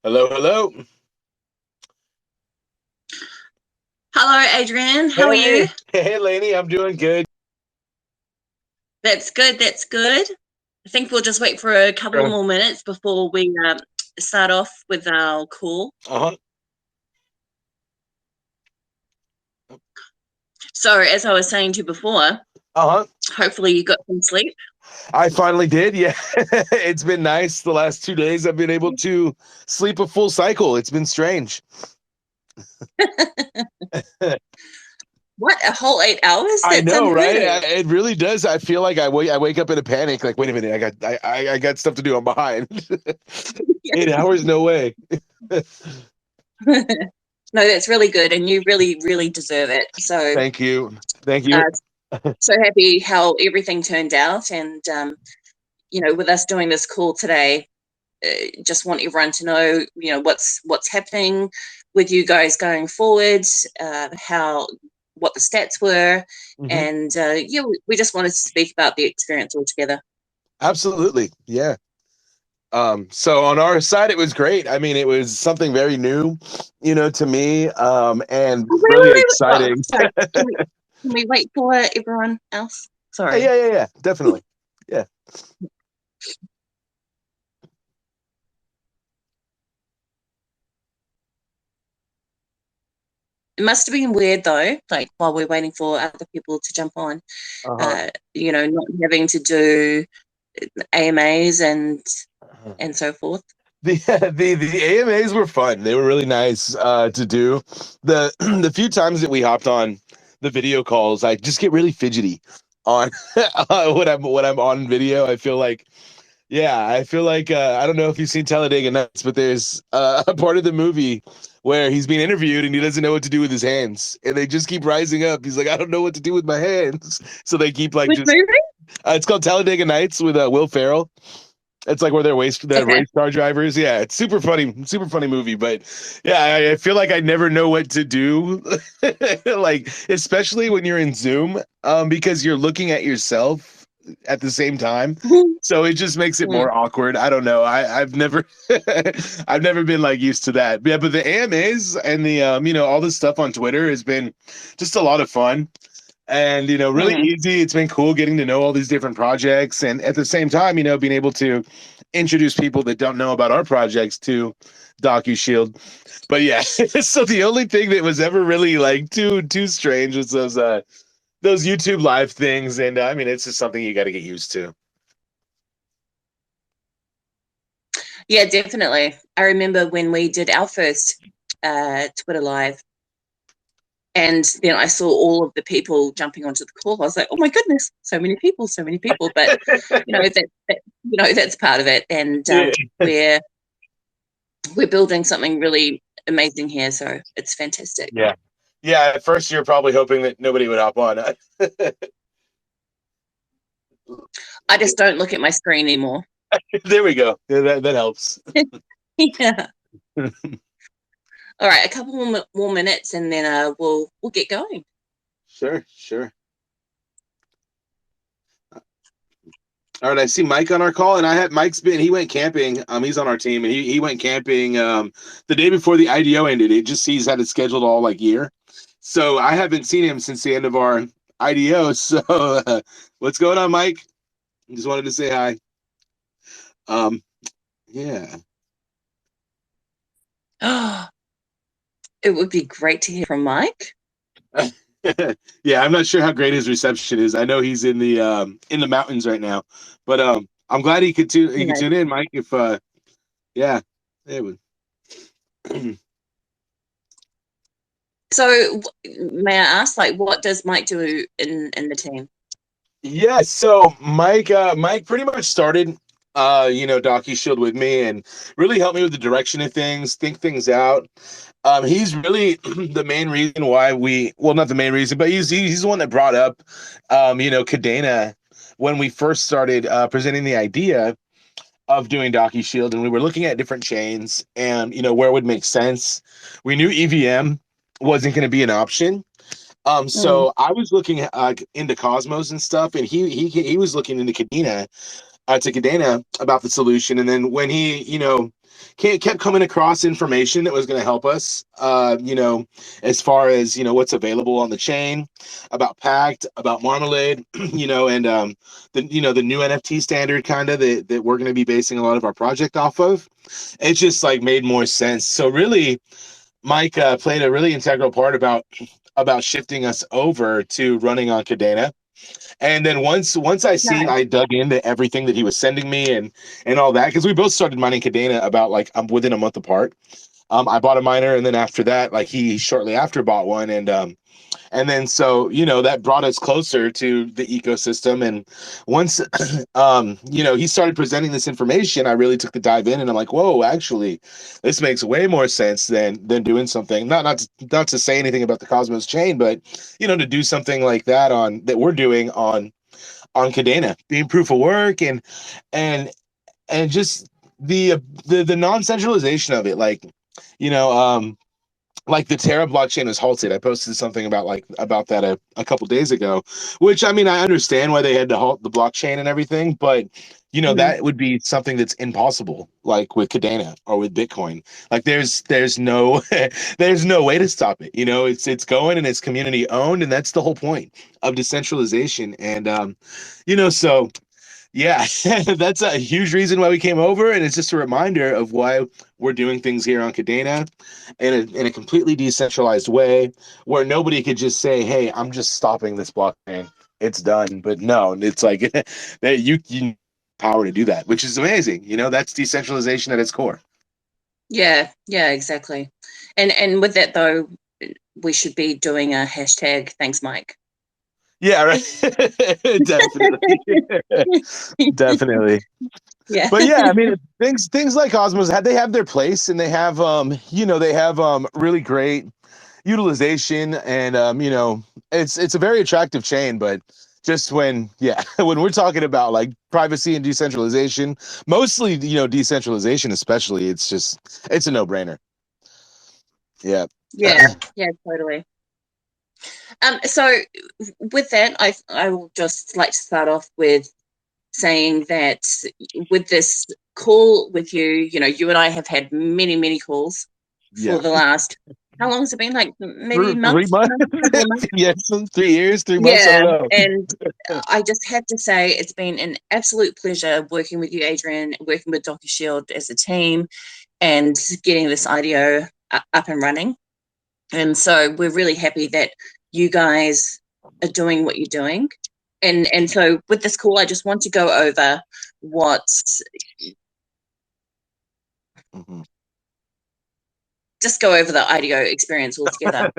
Hello, hello. Hello, Adrian. How are you? Hey, hey, Lainey. I'm doing good. That's good. That's good. I think we'll just wait for a couple of Uh more minutes before we start off with our call. huh. So, as I was saying to you before, Uh huh. hopefully you got some sleep. I finally did. Yeah, it's been nice. The last 2 days, I've been able to sleep a full cycle. It's been strange. What, a whole 8 hours? I That's know, unheard right? of. It really does. I feel like I wake up in a panic. Like, wait a minute, I got stuff to do. I'm behind. 8 hours? No way. No, that's really good, and you really, really deserve it. So, Thank you. Thank you. uh, so happy how everything turned out, and with us doing this call today, just want everyone to know, what's happening with you guys going forward, how what the stats were, Hmm. and yeah, we just wanted to speak about the experience altogether. Absolutely. Yeah. So on our side, it was great. I mean, it was something very new, to me, and Oh, really oh, exciting. sorry. Can we wait for everyone else? Yeah, Sorry. yeah, yeah, yeah, definitely. Yeah. It must have been weird though, like while we're waiting for other people to jump on, Uh-huh. not having to do AMAs Uh-huh. and so forth. The AMAs were fun. They were really nice to do. The the few times that we hopped on the video calls, I just get really fidgety on when I'm on video. I feel like I don't know if you've seen Talladega Nights, but there's a part of the movie where he's being interviewed and he doesn't know what to do with his hands, and they just keep rising up. He's like, I don't know what to do with my hands, so they keep like Which just. movie? It's called Talladega Nights with Will Ferrell. It's like where they're Okay. race car drivers. Yeah, it's super funny movie. But yeah, I feel like I never know what to do, like especially when you're in Zoom, because you're looking at yourself at the same time. So it just makes it Mm. more awkward. I don't know. I've never I've never been like used to that. Yeah, but the AMAs and the all this stuff on Twitter has been just a lot of fun and really Mm. easy. It's been cool getting to know all these different projects, and at the same time, being able to introduce people that don't know about our projects to Docushield. But yeah, so the only thing that was ever really like too strange was those YouTube live things, and I mean, it's just something you got to get used to. Yeah, definitely. I remember when we did our first Twitter live, and then I saw all of the people jumping onto the call. I was like, "Oh my goodness, so many people, so many people!" But that's part of it, and Yeah, we're we're building something really amazing here, so it's fantastic. yeah, yeah. At first, you're probably hoping that nobody would hop on. I just don't look at my screen anymore. There we go. Yeah, that helps. Yeah. All right, a couple more minutes, and then we'll get going. Sure, sure. All right, I see Mike on our call, and he went camping. He's on our team, and he went camping the day before the IDO ended. He's had it scheduled all like year, so I haven't seen him since the end of our IDO. So what's going on, Mike? Just wanted to say hi. Um, yeah, Oh, it would be great to hear from Mike. yeah. I'm not sure how great his reception is. I know he's in the mountains right now, but I'm glad he could tune in, Mike. If yeah, it would. So, may I ask, like, what does Mike do in the team? Yeah, so Mike pretty much started DocuShield with me and really helped me with the direction of things, think things out. He's really the main reason why not the main reason, but he's the one that brought up Kadena when we first started presenting the idea of doing DocuShield, and we were looking at different chains and where it would make sense. We knew EVM wasn't going to be an option, Mm. so I was looking into Cosmos and stuff, and he was looking into Kadena about the solution. And then when he kept coming across information that was going to help us, as far as, what's available on the chain, about Pact, about Marmalade, and the new NFT standard kind of that we're going to be basing a lot of our project off of. It just like made more sense. So really, Mike played a really integral part about shifting us over to running on Kadena. And then once I dug into everything that he was sending me and all that, because we both started mining Kadena about like within a month apart. I bought a miner, and then after that, like he shortly after bought one, and then so that brought us closer to the ecosystem. And once he started presenting this information, I really took the dive in, and I'm like, whoa, actually this makes way more sense than doing something, not to say anything about the Cosmos chain, but to do something like that we're doing on Kadena, being proof of work, and just the non-centralization of it, you know um like the Terra blockchain was halted. I posted something about that a couple days ago, which, I mean, I understand why they had to halt the blockchain and everything, but Mhm. that would be something that's impossible, like with Kadena or with Bitcoin. Like there's no there's no way to stop it. It's going, and it's community owned, and that's the whole point of decentralization. And so yeah, that's a huge reason why we came over, and it's just a reminder of why we're doing things here on Kadena in a completely decentralized way, where nobody could just say, "Hey, I'm just stopping this blockchain. It's done." But no, it's like that you power to do that, which is amazing. That's decentralization at its core. Yeah, yeah, exactly. And with that though, we should be doing a hashtag thanks, Mike. Yeah, right. Definitely, definitely. Yeah. But yeah, I mean, things like Cosmos they have their place, and they have really great utilization, and it's a very attractive chain. But just when we're talking about like privacy and decentralization, mostly decentralization especially, it's a no-brainer. Yeah. Yeah, yeah, totally. So with that, I will just like to start off with saying that with this call with you, you and I have had many, many calls for Yeah. the last, how long has it been? Like maybe Three months. couple of months. Yes, 3 years, 3 months, I Yeah. don't know. And I just have to say it's been an absolute pleasure working with you, Adrian, working with Docushield as a team and getting this IDO up and running. And so we're really happy that you guys are doing what you're doing. And so with this call, I just want to go over what Mhm. just go over the IDO experience altogether.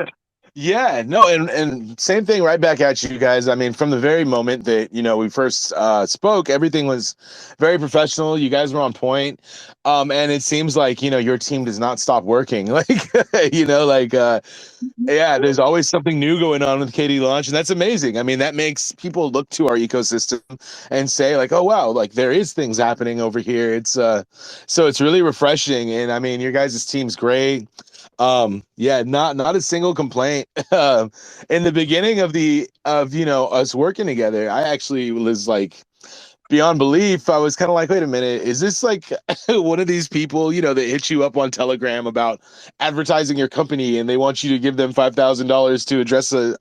Yeah, no, and same thing right back at you guys. I mean, from the very moment that we first spoke, everything was very professional. You guys were on point, and it seems like your team does not stop working. Like yeah, there's always something new going on with KDLaunch, and that's amazing. I mean, that makes people look to our ecosystem and say like, oh wow, like there is things happening over here. So it's really refreshing, and I mean, your guys' team's great. Yeah, not a single complaint. In the beginning of us working together, I actually was like beyond belief. I was kind of like, wait a minute, is this like one of these people, that hit you up on Telegram about advertising your company, and they want you to give them $5,000 to address a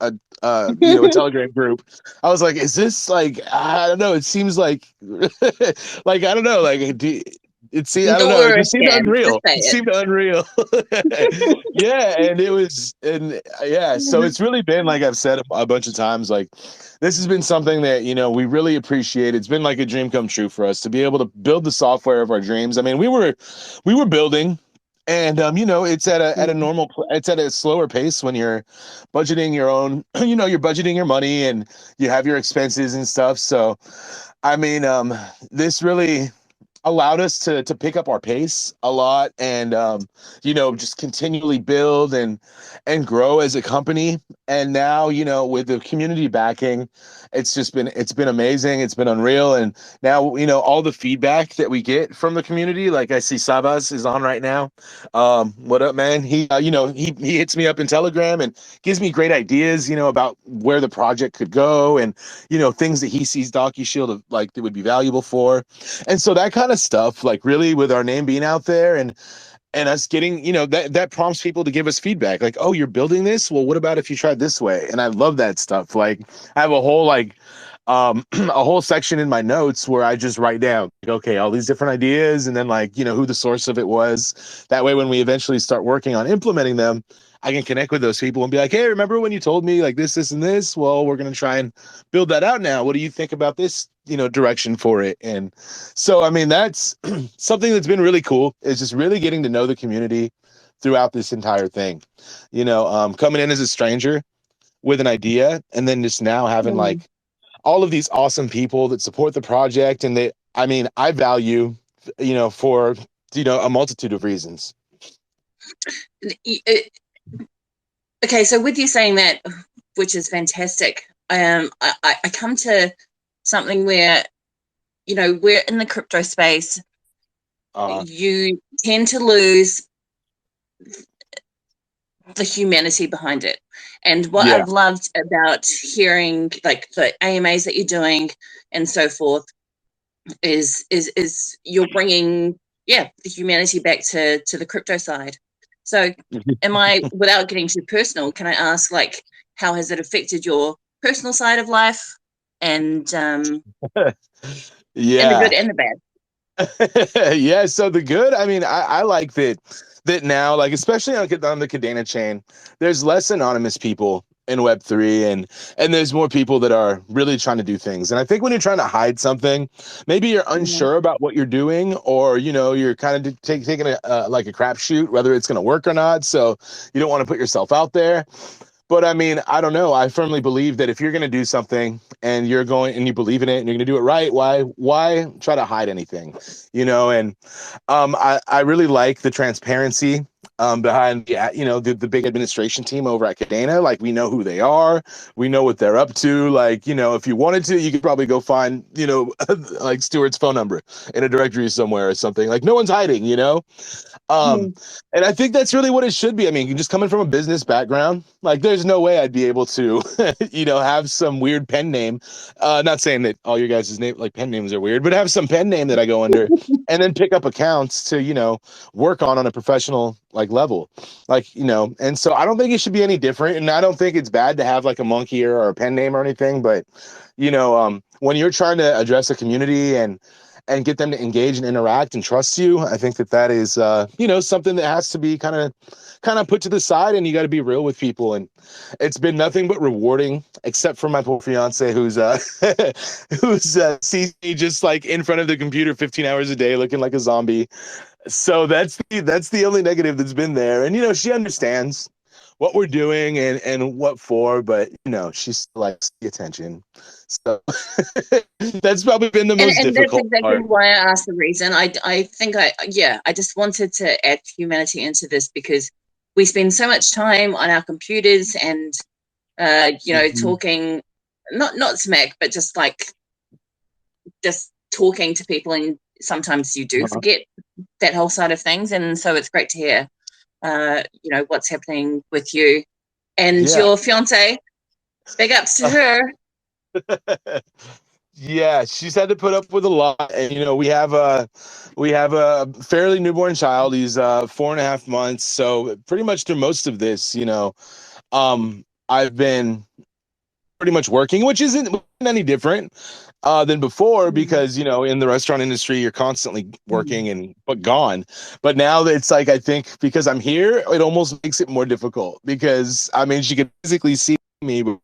Telegram group? I was like, is this like, I don't know. It seems like, like, I don't know, like, I don't know. It Nor a just seemed scam, just unreal. say It it. seemed unreal. Yeah, and it was, and yeah. So it's really been like I've said a bunch of times, like this has been something that we really appreciate. It's been like a dream come true for us to be able to build the software of our dreams. I mean, we were building, and it's it's at a slower pace when you're budgeting your own. You're budgeting your money, and you have your expenses and stuff. So I mean, this really allowed us to pick up our pace a lot, and just continually build and grow as a company. And now with the community backing, it's been amazing. It's been unreal. And now all the feedback that we get from the community, like I see Sabas is on right now. What up, man? He hits me up in Telegram and gives me great ideas about where the project could go, and things that he sees Docushield like that would be valuable for. And so that kind kind of stuff, like really with our name being out there and us getting, that prompts people to give us feedback. Like, oh, you're building this? Well, what about if you tried this way? And I love that stuff. Like, I have a whole a whole section in my notes where I just write down, like, okay, all these different ideas, and then like, who the source of it was. That way, when we eventually start working on implementing them, I can connect with those people and be like, hey, remember when you told me like this, and this? Well, we're going to try and build that out now. What do you think about this, direction for it? And so, I mean, that's something that's been really cool, is just really getting to know the community throughout this entire thing, coming in as a stranger with an idea, and then just now having Mm. like all of these awesome people that support the project. And I value, for, a multitude of reasons. Okay, so with you saying that, which is fantastic, I come to something where, we're in the crypto space. You tend to lose the humanity behind it. And what Yeah. I've loved about hearing like the AMAs that you're doing and so forth is you're bringing the humanity back to the crypto side. So am I, without getting too personal, can I ask, like, how has it affected your personal side of life, and and the Yeah. good and the bad? Yeah. So the good, I mean, I like that now, like, especially on the Kadena chain, there's less anonymous people in Web3, and there's more people that are really trying to do things. And I think when you're trying to hide something, maybe you're unsure about what you're doing, or, you're kind of taking like a crapshoot, whether it's going to work or not. So you don't want to put yourself out there. But I mean, I don't know. I firmly believe that if you're going to do something and you're going and you believe in it and you're going to do it right, why try to hide anything, And I really like the transparency behind the big administration team over at Kadena. Like, we know who they are, we know what they're up to. Like, if you wanted to, you could probably go find like Stuart's phone number in a directory somewhere or something. Like, no one's hiding. Mm. And I think that's really what it should be. I mean, just coming from a business background, like, there's no way I'd be able to, have some weird pen name. Not saying that all your guys' name, like, pen names are weird, but have some pen name that I go under, and then pick up accounts to, work on a professional like level, like, and so I don't think it should be any different. And I don't think it's bad to have like a monkey or a pen name or anything, but when you're trying to address a community and get them to engage and interact and trust you, I think that is, something that has to be kind of put to the side, and you got to be real with people. And it's been nothing but rewarding, except for my poor fiance, who's sees me just like in front of the computer 15 hours a day, looking like a zombie. So that's the only negative that's been there. And, she understands what we're doing and what for, but, she still likes the attention. So that's probably been the most And that's difficult exactly part. why I asked the reason. I think I just wanted to add humanity into this, because we spend so much time on our computers and talking, not smack, but just like just talking to people, and sometimes you do forget that whole side of things. And so it's great to hear what's happening with you and Yeah. your fiance. Big ups to her. Yeah, she's had to put up with a lot. And, we have a fairly newborn child. He's 4.5 months. So pretty much through most of this, I've been pretty much working, which isn't any different than before, because, in the restaurant industry, you're constantly working and but gone. But now that it's like, I think because I'm here, it almost makes it more difficult, because I mean, she could physically see me, but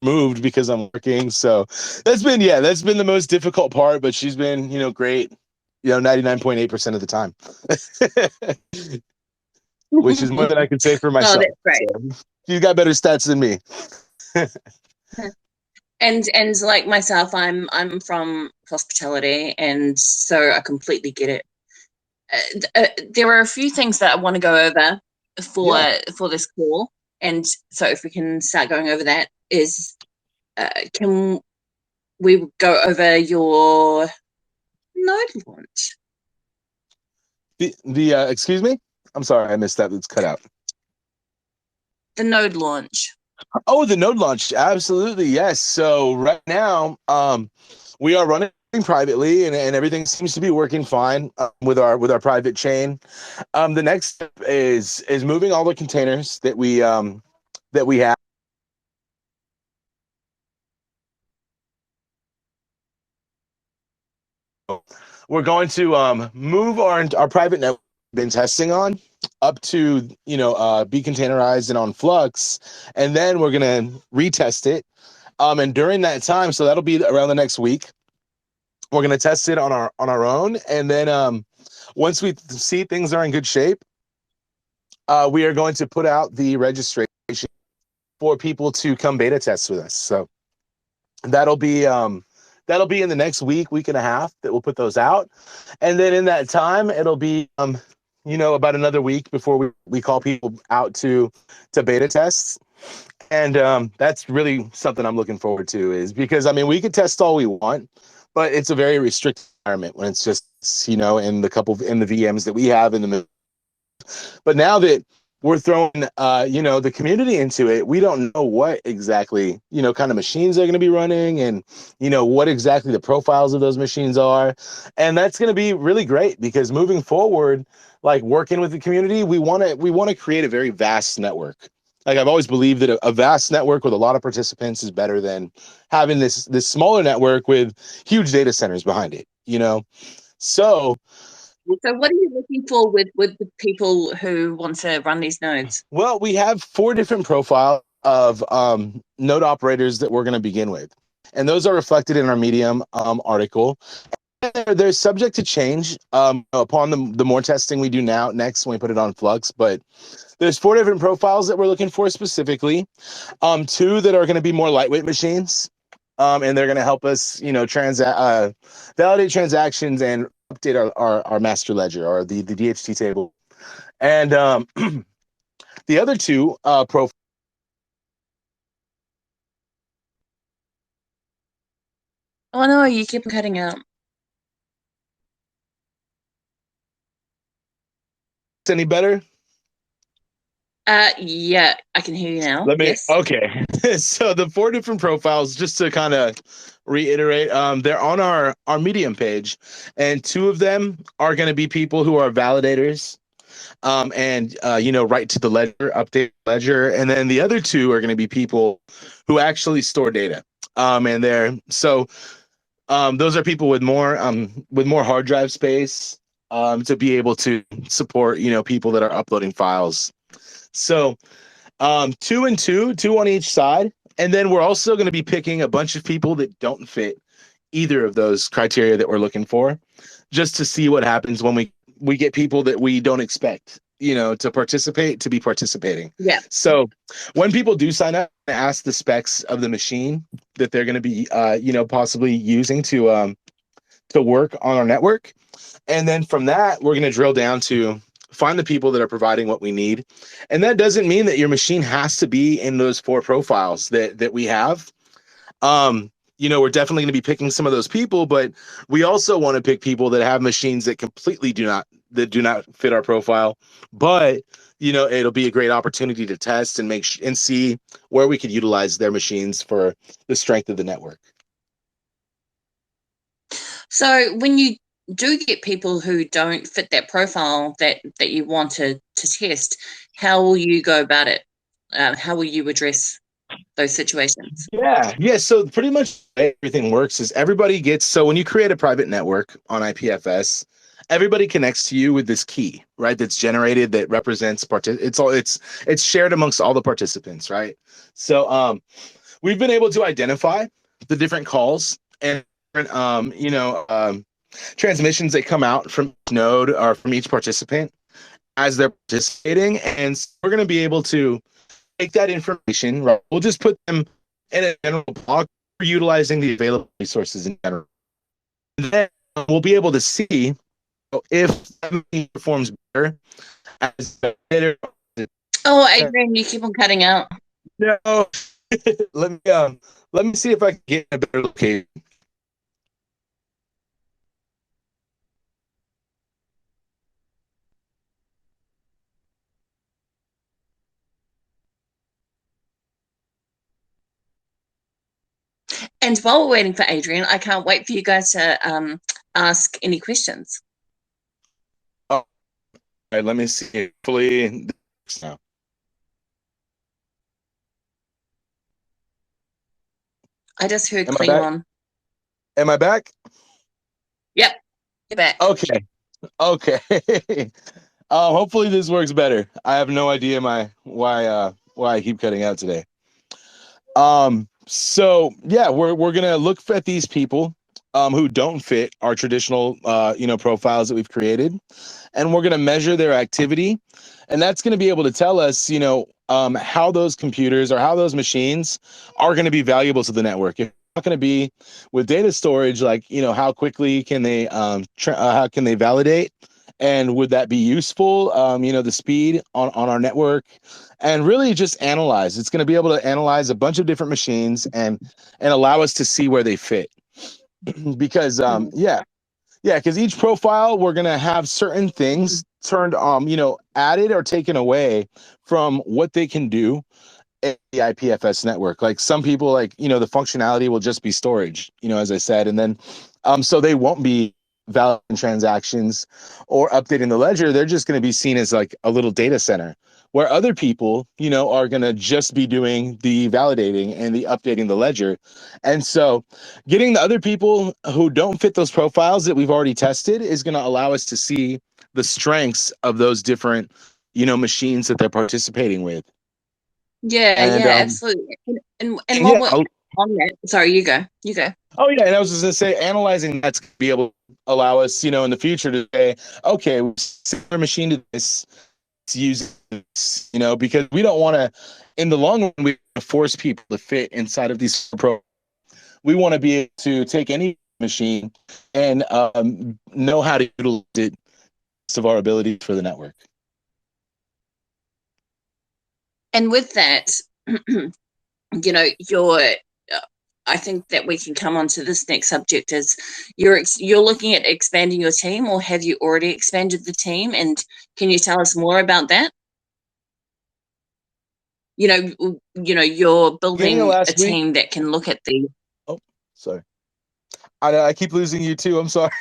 moved because I'm working. So that's been the most difficult part, but she's been, great, 99.8% of the time, which is more than I can say for Oh, myself. that's great. So she's got better stats than me. And like myself, I'm from hospitality, and so I completely get it. There are a few things that I want to go over for Yeah. for this call, and so if we can start going over that, is can we go over your node launch? The excuse me, I'm sorry, I missed that. It's cut out. The node launch. Oh, the node launch, absolutely, yes. So right now, we are running privately, and everything seems to be working fine with our private chain. The next step is moving all the containers that we have. We're going to move our private network we've been testing on up to be containerized and on Flux, and then we're gonna retest it. And during that time, so that'll be around the next week. We're gonna test it on our own, and then once we see things are in good shape, we are going to put out the registration for people to come beta test with us. So that'll be in the next week and a half that we'll put those out, and then in that time it'll be about another week before we call people out to beta tests. And that's really something I'm looking forward to, is because I mean we could test all we want, but it's a very restricted environment when it's just in the VMs that we have in the. But now that we're throwing the community into it, we don't know what exactly kind of machines are going to be running, and what exactly the profiles of those machines are. And that's going to be really great, because moving forward, like working with the community, we want to create a very vast network. Like I've always believed that a vast network with a lot of participants is better than having this smaller network with huge data centers behind it. So So what are you looking for with the people who want to run these nodes? well, we have 4 different profiles of node operators that we're going to begin with, and those are reflected in our Medium article. They're subject to change upon the more testing we do next when we put it on Flux. But there's 4 different profiles that we're looking for specifically. 2 that are going to be more lightweight machines, and they're going to help us, validate transactions and update our master ledger, or the DHT table. And the other 2 profiles. Oh no, you keep cutting out. Any better? Yeah, I can hear you now. Let me. Yes. Okay. So the 4 different profiles, just to kind of reiterate, they're on our Medium page, and 2 of them are going to be people who are validators, and write to the ledger, update ledger, and then the other 2 are going to be people who actually store data. And those are people with more hard drive space, to be able to support people that are uploading files. So 2 and 2, 2 on each side. And then we're also going to be picking a bunch of people that don't fit either of those criteria that we're looking for, just to see what happens when we get people that we don't expect, to be participating. Yeah. So when people do sign up, I ask the specs of the machine that they're going to be, possibly using to work on our network. And then from that, we're going to drill down to find the people that are providing what we need. And that doesn't mean that your machine has to be in those 4 profiles that we have. We're definitely going to be picking some of those people, but we also want to pick people that have machines that completely do not fit our profile. But it'll be a great opportunity to test and and see where we could utilize their machines for the strength of the network. So when you do get people who don't fit that profile that you want to test, how will you go about it? How will you address those situations? Yeah. So pretty much everything works is everybody gets, so when you create a private network on IPFS, everybody connects to you with this key, right? That's generated, that represents it's shared amongst all the participants, right? So we've been able to identify the different calls and different transmissions that come out from each node or from each participant as they're participating, and so we're going to be able to take that information, right? We'll just put them in a general block, utilizing the available resources in general. And then we'll be able to see if something performs better as better. Oh, Adrian, you keep on cutting out. No, let me see if I can get a better location. And while we're waiting for Adrian, I can't wait for you guys to ask any questions. All right, let me see. Hopefully, now. I just heard Am I back? Klingon. Am I back? Yep, you're back. Okay. Okay. Hopefully this works better. I have no idea why I keep cutting out today. So yeah, we're gonna look at these people who don't fit our traditional profiles that we've created, and we're gonna measure their activity, and that's gonna be able to tell us how those computers or how those machines are gonna be valuable to the network. It's not gonna be with data storage, like how quickly can they how can they validate, and would that be useful? The speed on our network, and really just analyze. It's going to be able to analyze a bunch of different machines and allow us to see where they fit. Because because each profile we're going to have certain things turned added or taken away from what they can do in the IPFS network. Like some people, like the functionality will just be storage, as I said, and then so they won't be validating transactions or updating the ledger. They're just going to be seen as like a little data center, where other people are going to just be doing the validating and the updating the ledger. And so getting the other people who don't fit those profiles that we've already tested is going to allow us to see the strengths of those different machines that they're participating with. Yeah, And yeah, absolutely. And and while yeah, we're on that, sorry, you go. You go. oh yeah, and I was just gonna say, analyzing that's gonna be able to allow us, in the future to say, okay, our machine to this, let's use this, because we don't want to, in the long run, we force people to fit inside of these programs. We want to be able to take any machine and know how to utilize it of our abilities for the network. And with that, your I think that we can come on to this next subject is you're looking at expanding your team, or have you already expanded the team? And can you tell us more about that? You're Beginning of building a last week. team that can look at the. Oh, sorry. I keep losing you too. I'm sorry.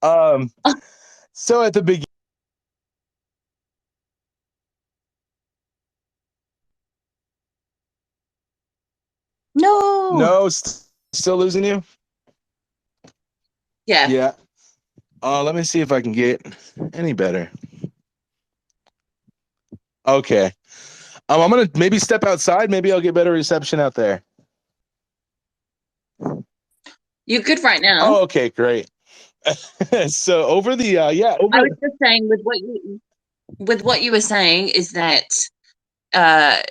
um, so at the beginning. No. No, still losing you? Yeah. Yeah. Let me see if I can get any better. Okay. I'm gonna maybe step outside. Maybe I'll get better reception out there. You're good right now. Oh, okay, great. So over the I was just saying with what you were saying is that uh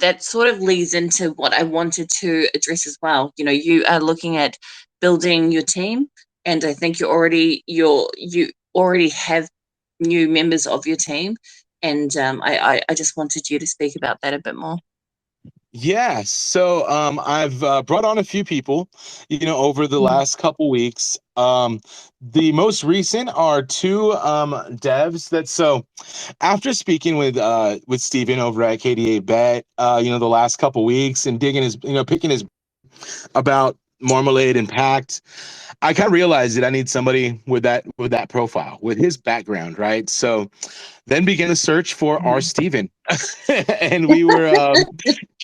that sort of leads into what I wanted to address as well. You are looking at building your team, and I think you already have new members of your team, and I just wanted you to speak about that a bit more. Yeah, so I've brought on a few people, over the last couple weeks. The most recent are two devs that so after speaking with Steven over at KDA Bet, the last couple weeks and digging his, picking his about Marmalade and Pact, I kind of realized that I need somebody with that profile, with his background, right? So then began the search for our Steven. And we were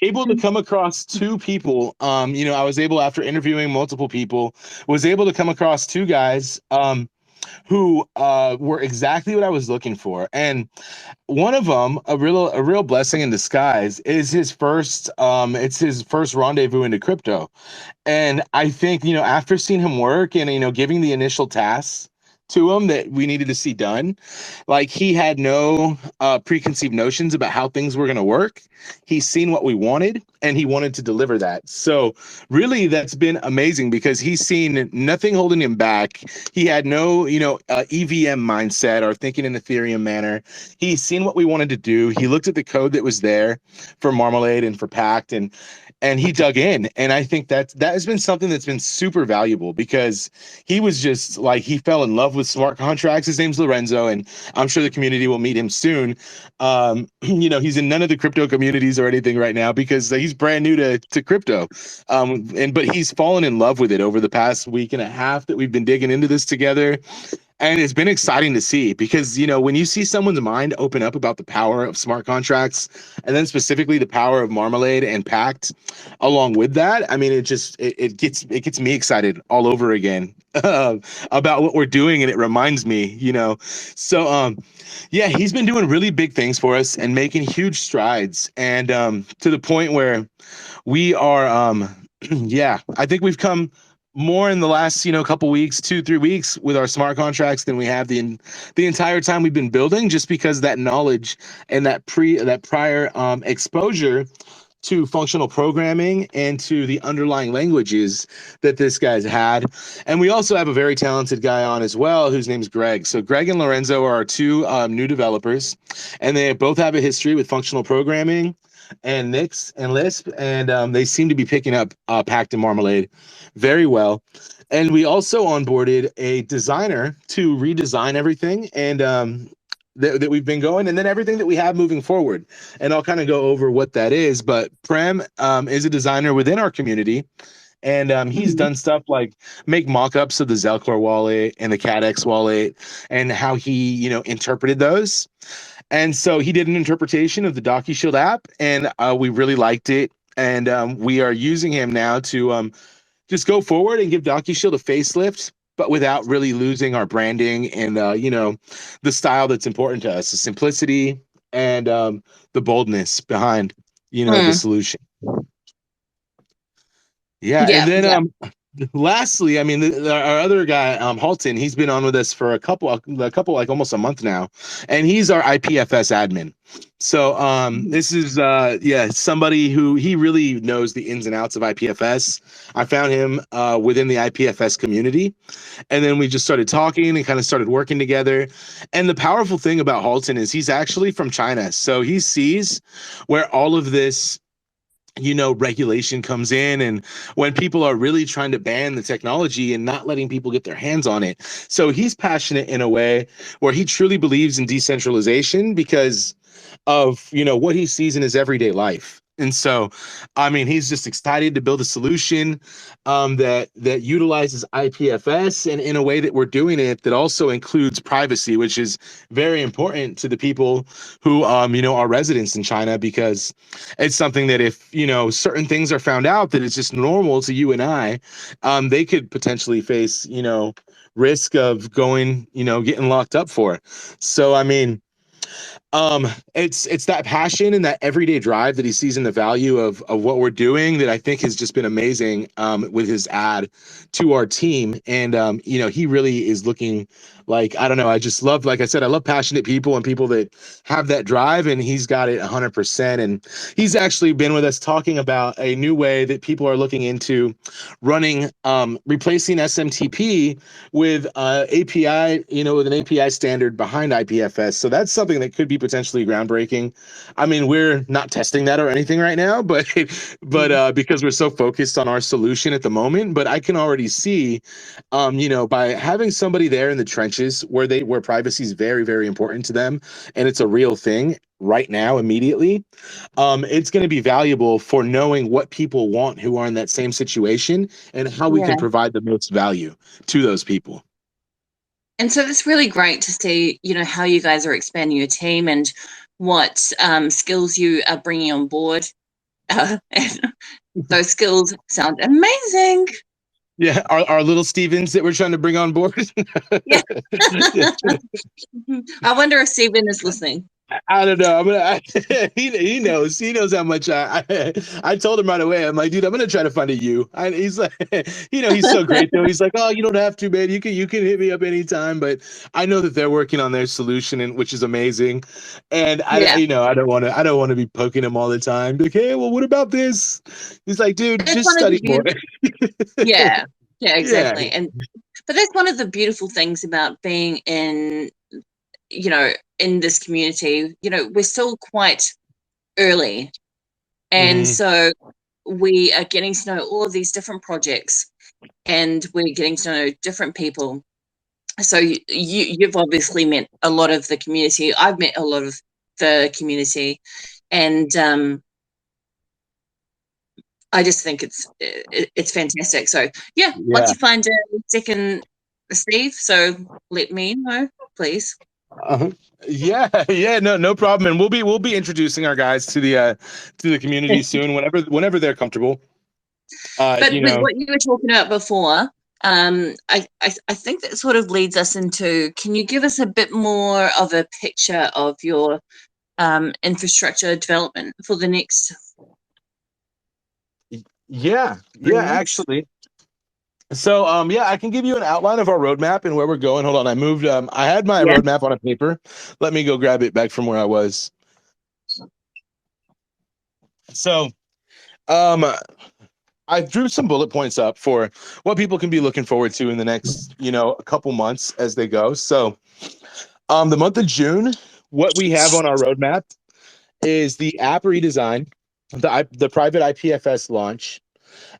able to come across two people. I was able, after interviewing multiple people, was able to come across two guys who were exactly what I was looking for. And one of them, a real blessing in disguise, is his first it's his first rendezvous into crypto. And I think, after seeing him work and, giving the initial tasks to him that we needed to see done, like he had no preconceived notions about how things were going to work. He's seen what we wanted and he wanted to deliver that. So really that's been amazing because he's seen nothing holding him back. He had no, EVM mindset or thinking in Ethereum manner. He's seen what we wanted to do. He looked at the code that was there for Marmalade and for Pact, and and he dug in. And I think that has been something that's been super valuable, because he was just like, he fell in love with smart contracts. His name's Lorenzo, and I'm sure the community will meet him soon. He's in none of the crypto communities or anything right now, because he's brand new to crypto. But he's fallen in love with it over the past week and a half that we've been digging into this together. And it's been exciting to see, because, when you see someone's mind open up about the power of smart contracts, and then specifically the power of Marmalade and Pact along with that, I mean, it gets me excited all over again about what we're doing. And it reminds me, yeah, he's been doing really big things for us and making huge strides. And to the point where we are, yeah, I think we've come more in the last couple weeks, 2-3 weeks, with our smart contracts than we have the entire time we've been building, just because that knowledge and that prior exposure to functional programming and to the underlying languages that this guy's had. And we also have a very talented guy on as well, whose name's Greg. So Greg and Lorenzo are our two new developers, and they both have a history with functional programming and Nix and Lisp, and they seem to be picking up Pact and Marmalade very well. And we also onboarded a designer to redesign everything, and that we've been going, and then everything that we have moving forward. And I'll kind of go over what that is. But Prem is a designer within our community, and he's Mhm. done stuff like make mock-ups of the Zelcore wallet and the CADX wallet, and how he interpreted those. And so he did an interpretation of the Docushield app, and we really liked it. And we are using him now to just go forward and give Docushield a facelift, but without really losing our branding and the style that's important to us, the simplicity and the boldness behind the Mm. solution. Yeah, and Yeah, then yeah. lastly, I mean, our other guy, Halton, he's been on with us for a couple, like almost a month now, and he's our IPFS admin. So Mhm. this is yeah, somebody who he really knows the ins and outs of IPFS. I found him within the IPFS community, and then we just started talking and kind of started working together. And the powerful thing about Halton is he's actually from China, so he sees where all of this regulation comes in, and when people are really trying to ban the technology and not letting people get their hands on it. So he's passionate in a way where he truly believes in decentralization, because of what he sees in his everyday life. And so, I mean, he's just excited to build a solution that utilizes IPFS, and in a way that we're doing it that also includes privacy, which is very important to the people who are residents in China, because it's something that if certain things are found out that it's just normal to you and I, they could potentially face risk of going getting locked up for. So I mean, it's that passion and that everyday drive that he sees in the value of what we're doing that I think has just been amazing with his add to our team. And he really is looking like, I don't know, I just love, like I said, I love passionate people and people that have that drive, and he's got it 100%. And he's actually been with us talking about a new way that people are looking into running, replacing SMTP with API, with an API standard behind IPFS. So that's something that could be potentially groundbreaking. I mean, we're not testing that or anything right now, but Mm. because we're so focused on our solution at the moment. But I can already see, by having somebody there in the trenches where privacy is very, very important to them, and it's a real thing right now, immediately, it's going to be valuable for knowing what people want who are in that same situation, and how we Yeah. can provide the most value to those people. And so it's really great to see, how you guys are expanding your team and what skills you are bringing on board. And those skills sound amazing. Yeah, our little Stevens that we're trying to bring on board. Yeah. I wonder if Stephen is listening. I don't know. He knows how much I told him right away. I'm like, dude, I'm gonna try to find a you. He's like, he's so great though. He's like, oh, you don't have to, man. You can hit me up anytime. But I know that they're working on their solution, and which is amazing. And Yeah. I don't want to be poking him all the time. Like, hey, well, what about this? He's like, dude, That's just one of the study more. beautiful, yeah, yeah, Yeah. exactly. But that's one of the beautiful things about being you know, in this community. We're still quite early. And Hmm. so we are getting to know all of these different projects, and we're getting to know different people. So you've obviously met a lot of the community. I've met a lot of the community, and I just think it's fantastic. So yeah, once Yeah. you find a second Steve, so let me know, please. Uh-huh. Yeah, yeah, no problem. And we'll be introducing our guys to the community soon, whenever they're comfortable. But You with know, what you were talking about before, I think that sort of leads us into, can you give us a bit more of a picture of your infrastructure development for the next yeah, 3 yeah, months? actually. So yeah, I can give you an outline of our roadmap and where we're going. Hold on, I had my Yeah, roadmap on a paper. Let me go grab it back from where I was. So um I drew some bullet points up for what people can be looking forward to in the next, a couple months as they go. So the month of June, what we have on our roadmap is the app redesign, the private IPFS launch,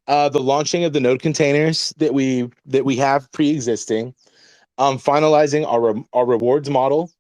the launching of the node containers that we have pre-existing, finalizing our rewards model,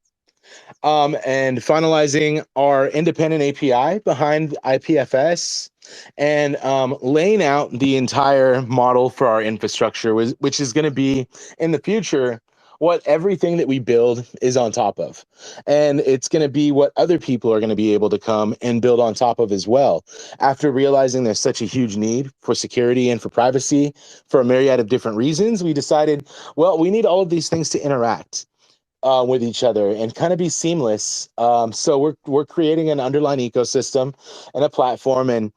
and finalizing our independent API behind IPFS, and laying out the entire model for our infrastructure, which is going to be in the future what everything that we build is on top of. And it's going to be what other people are going to be able to come and build on top of as well. After realizing there's such a huge need for security and for privacy for a myriad of different reasons, we decided, well, we need all of these things to interact with each other and kind of be seamless. So we're creating an underlying ecosystem and a platform, and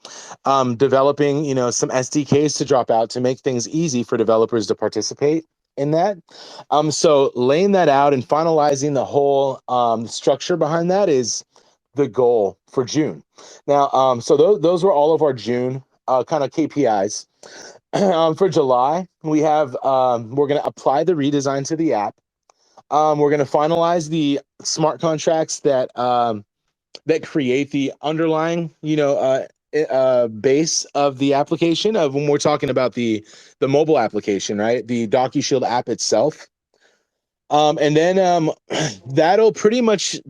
developing some SDKs to drop out to make things easy for developers to participate in that. So laying that out and finalizing the whole structure behind that is the goal for June. Now, so those were all of our June kind of KPIs. For July, we're going to apply the redesign to the app. We're going to finalize the smart contracts that create the underlying, base of the application, of when we're talking about the mobile application, right? The Docushield app itself. And then that'll pretty much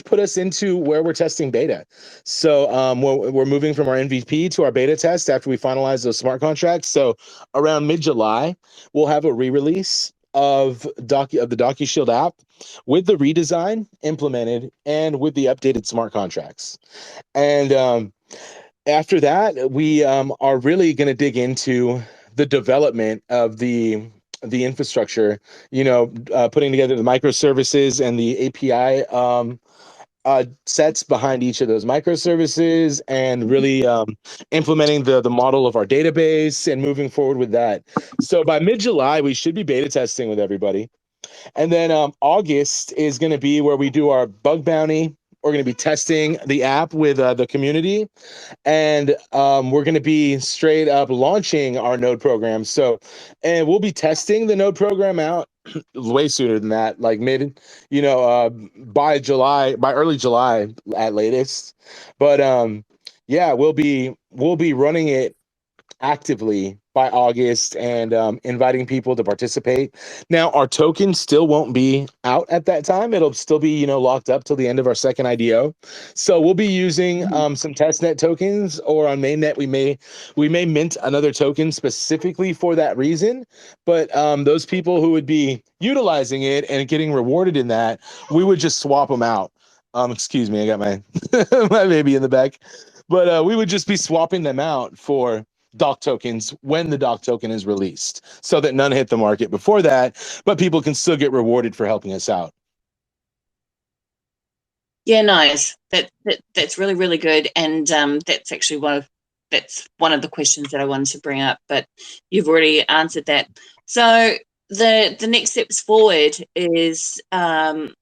put us into where we're testing beta. So we're moving from our MVP to our beta test after we finalize those smart contracts. So around mid-July, we'll have a re-release of the Docushield app with the redesign implemented and with the updated smart contracts. And after that, we are really going to dig into the development of the infrastructure, putting together the microservices and the API sets behind each of those microservices, and really implementing the model of our database and moving forward with that. So by mid-July, we should be beta testing with everybody. And then August is going to be where we do our bug bounty. We're going to be testing the app with the community, and we're going to be straight up launching our node program. So, and we'll be testing the node program out way sooner than that, like by early July at latest. But yeah, we'll be running it actively by August, and inviting people to participate. Now, our token still won't be out at that time. It'll still be, locked up till the end of our second IDO. So we'll be using some testnet tokens, or on mainnet we may mint another token specifically for that reason. But those people who would be utilizing it and getting rewarded in that, we would just swap them out. Excuse me, I got my my baby in the back. But we would just be swapping them out for doc tokens when the doc token is released, so that none hit the market before that, but people can still get rewarded for helping us out. Yeah, nice. That's really, really good, and that's one of the questions that I wanted to bring up, but you've already answered that. So the next steps forward is, we're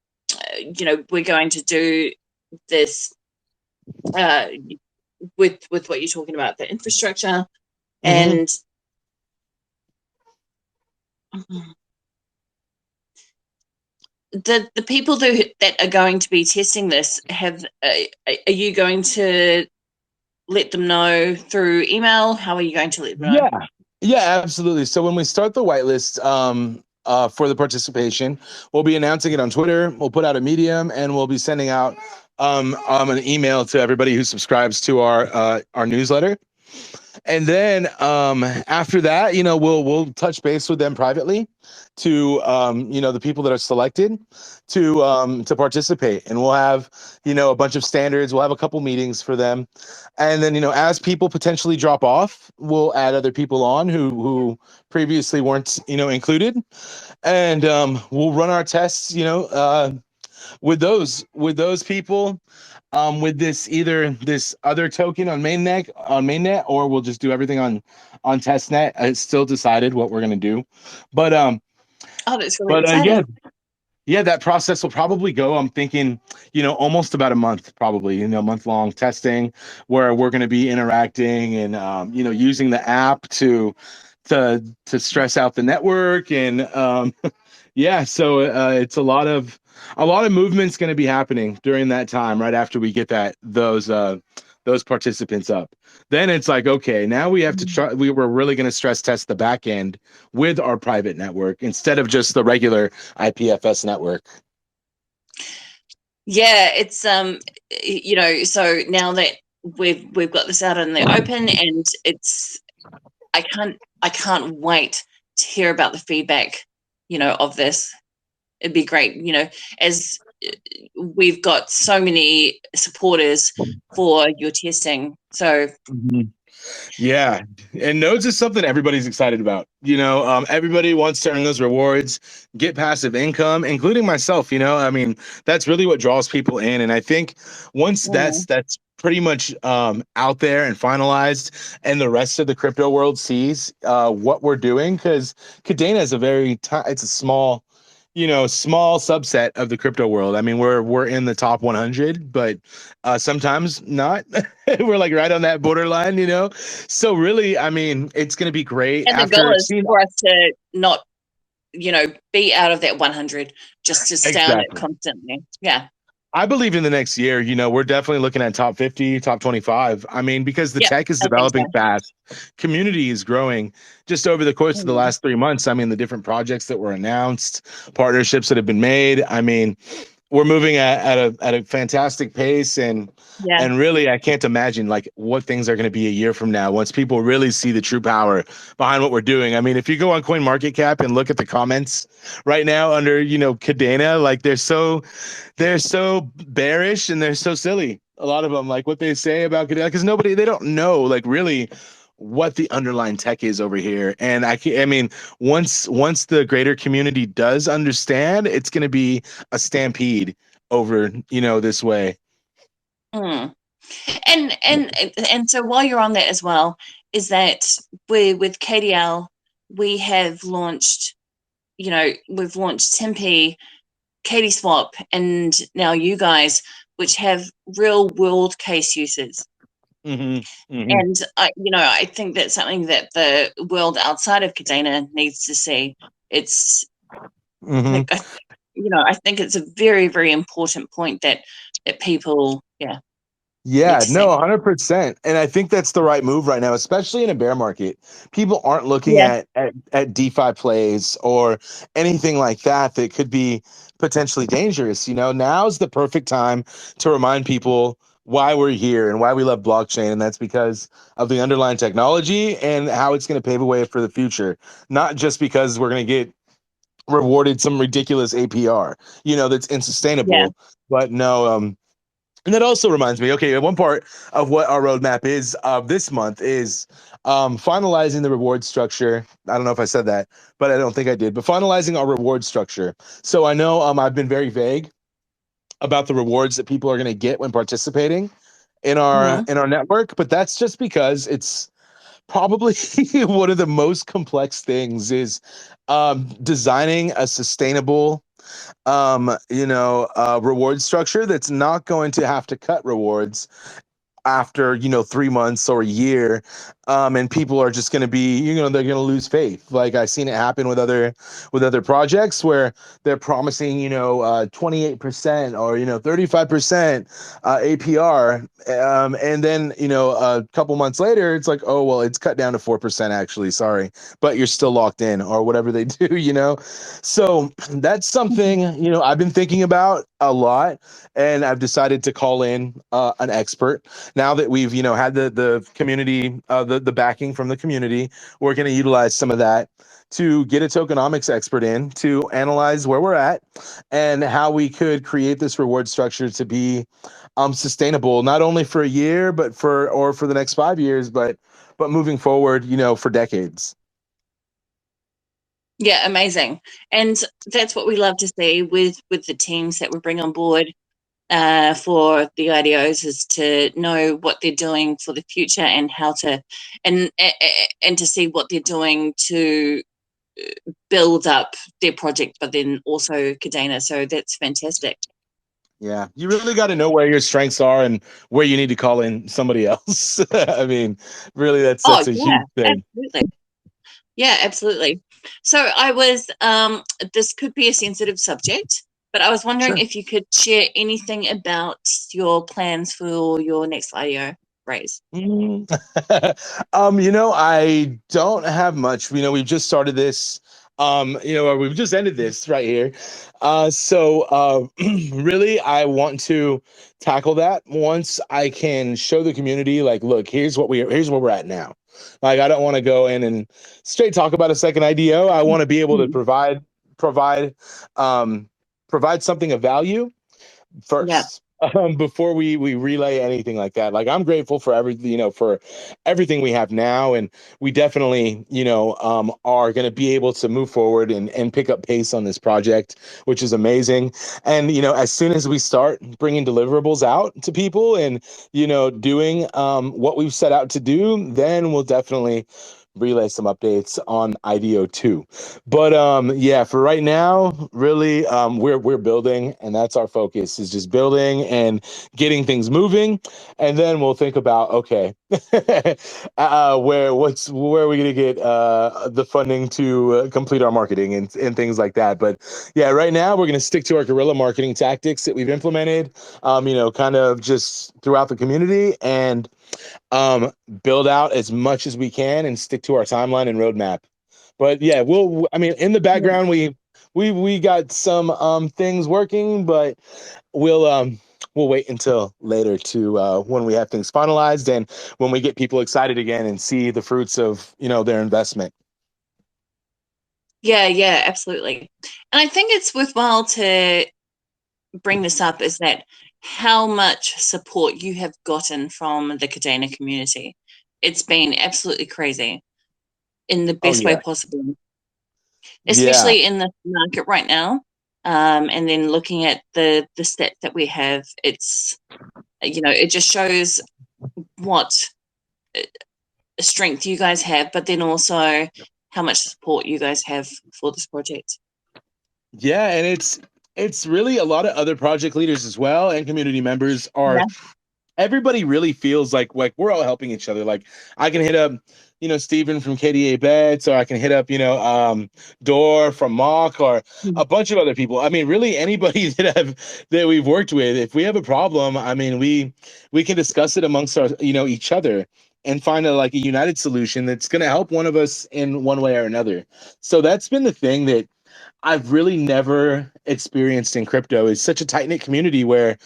going to do this uh, with what you're talking about, the infrastructure, Mm-hmm. and the people that are going to be testing this, are you going to let them know through email? How are you going to let them know? Yeah, yeah, absolutely. So when we start the whitelist for the participation, we'll be announcing it on Twitter. We'll put out a Medium, and we'll be sending out an email to everybody who subscribes to our newsletter. And then after that, we'll touch base with them privately to the people that are selected to participate, and we'll have a bunch of standards. We'll have a couple meetings for them, and then as people potentially drop off, we'll add other people on who previously weren't included, and we'll run our tests. With those people, with this either this other token on mainnet, or we'll just do everything on testnet. It's still decided what we're gonna do, but Oh, that's really but exciting. yeah, that process will probably go. I'm thinking, almost about a month, probably, month long testing, where we're gonna be interacting and using the app to stress out the network and yeah, so it's a lot of movement's going to be happening during that time, right after we get those participants up. Then it's like, okay, now we have to try. We're really going to stress test the back end with our private network instead of just the regular IPFS network. Yeah, it's so now that we've got this out in the open, and I can't wait to hear about the feedback, of this. It'd be great, as we've got so many supporters for your testing. So Mhm. Yeah, and nodes is something everybody's excited about. Everybody wants to earn those rewards, get passive income, including myself. I mean, that's really what draws people in. And I think once mm, that's pretty much out there and finalized, and the rest of the crypto world sees what we're doing, because Kadena is it's a small subset of the crypto world. I mean, we're in the top 100, but sometimes not. We're like right on that borderline. So really, I mean, it's going to be great and the goal after is seeing. for us to not, be out of that 100, just to stay on it Exactly. constantly. Yeah. I believe in the next year, we're definitely looking at top 50, top 25. I mean, because the Yep. tech is I think developing so. fast, community is growing just over the course of the Mm, last 3 months. I mean, the different projects that were announced, partnerships that have been made. I mean, we're moving at a fantastic pace, and yeah. and really I can't imagine like what things are going to be a year from now once people really see the true power behind what we're doing. I mean, if you go on CoinMarketCap and look at the comments right now under Kadena, like they're so bearish and they're so silly. A lot of them, like what they say about Kadena, because they don't know like really what the underlying tech is over here. And I mean, once the greater community does understand, it's going to be a stampede over this way. Mm. And so while you're on that as well, is that with KDL, we have launched, we've launched Timpi, Katie Swap, and now you guys, which have real world case uses. Hmm. Hmm. And I think that's something that the world outside of Kadena needs to see. It's Hmm. like, I think it's a very, very important point that people, yeah, need Yeah, to no, see. 100%. And I think that's the right move right now, especially in a bear market. People aren't looking Yeah, at DeFi plays or anything like that could be potentially dangerous. Now's the perfect time to remind people why we're here and why we love blockchain. And that's because of the underlying technology and how it's going to pave a way for the future, not just because we're going to get rewarded some ridiculous APR, that's yeah. unsustainable. But no, and that also reminds me, okay, one part of what our roadmap is this month is finalizing the reward structure. I don't know if I said that, but I don't think I did. But finalizing our reward structure. So I know I've been very vague about the rewards that people are going to get when participating in our Hmm. in our network, but that's just because it's probably one of the most complex things is designing a sustainable reward structure that's not going to have to cut rewards after 3 months or a year, and people are just going to be they're going to lose faith. Like I've seen it happen with other projects where they're promising 28% or 35% APR, and then a couple months later it's like, oh well, it's cut down to 4% actually, sorry, but you're still locked in or whatever they do. So that's something I've been thinking about a lot, and I've decided to call in an expert. Now that we've had the community, the backing from the community, we're going to utilize some of that to get a tokenomics expert in to analyze where we're at and how we could create this reward structure to be sustainable, not only for a year but for the next 5 years, but moving forward for decades. Yeah, amazing. And that's what we love to see with the teams that we bring on board for the IDOs, is to know what they're doing for the future and how to and to see what they're doing to build up their project, but then also Kadena. So that's fantastic. Yeah, you really got to know where your strengths are and where you need to call in somebody else. I mean, really, Oh that's a yeah, huge thing. absolutely. Yeah, absolutely. So I was, this could be a sensitive subject, but I was wondering Sure. if you could share anything about your plans for your next IDO raise. Mm. I don't have much. We've just started this. Or we've just ended this right here. Really, I want to tackle that once I can show the community, like, look, here's where we're at now. Like, I don't want to go in and straight talk about a second IDO. I want to be able to Mhm. provide, um, provide something of value Yeah. first, before we relay anything like that. Like, I'm grateful for everything, for everything we have now, and we definitely are going to be able to move forward and pick up pace on this project, which is amazing. And as soon as we start bringing deliverables out to people and doing what we've set out to do, then we'll definitely relay some updates on IDO 2. But yeah, for right now, really, we're building, and that's our focus, is just building and getting things moving. And then we'll think about, okay, where are we going to get the funding to complete our marketing and things like that. But yeah, right now we're going to stick to our guerrilla marketing tactics that we've implemented, kind of just throughout the community, and um, build out as much as we can and stick to our timeline and roadmap. But yeah, I mean, in the background, we got some things working, but we'll wait until later to when we have things finalized and when we get people excited again and see the fruits of their investment. Yeah, yeah, absolutely. And I think it's worthwhile to bring this up, is that how much support you have gotten from the Kadena community. It's been absolutely crazy in the Oh best way yeah, possible, yeah, especially in the market right now. And then looking at the stats that we have, it's, it just shows what strength you guys have, but then also how much support you guys have for this project. yeah, and it's really a lot of other project leaders as well and community members are. Yeah. Everybody really feels like we're all helping each other. Like, I can hit up, Steven from KDA Bets, or I can hit up, Dor from Mock, or a bunch of other people. I mean, really anybody that we've worked with. If we have a problem, I mean, we can discuss it amongst our, each other and find a united solution that's going to help one of us in one way or another. So that's been the thing that I've really never experienced in crypto, is such a tight knit community where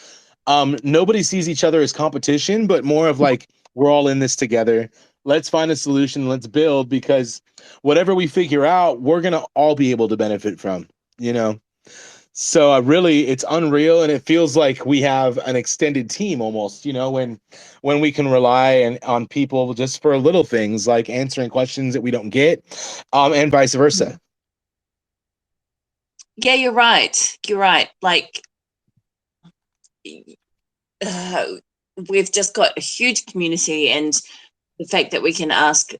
nobody sees each other as competition, but more of like, we're all in this together. Let's find a solution. Let's build, because whatever we figure out, we're gonna all be able to benefit from. You know. So really, it's unreal, and it feels like we have an extended team almost. When we can rely on people just for little things like answering questions that we don't get, and vice versa. Yeah, you're right. You're right. Like, uh, we've just got a huge community, and the fact that we can ask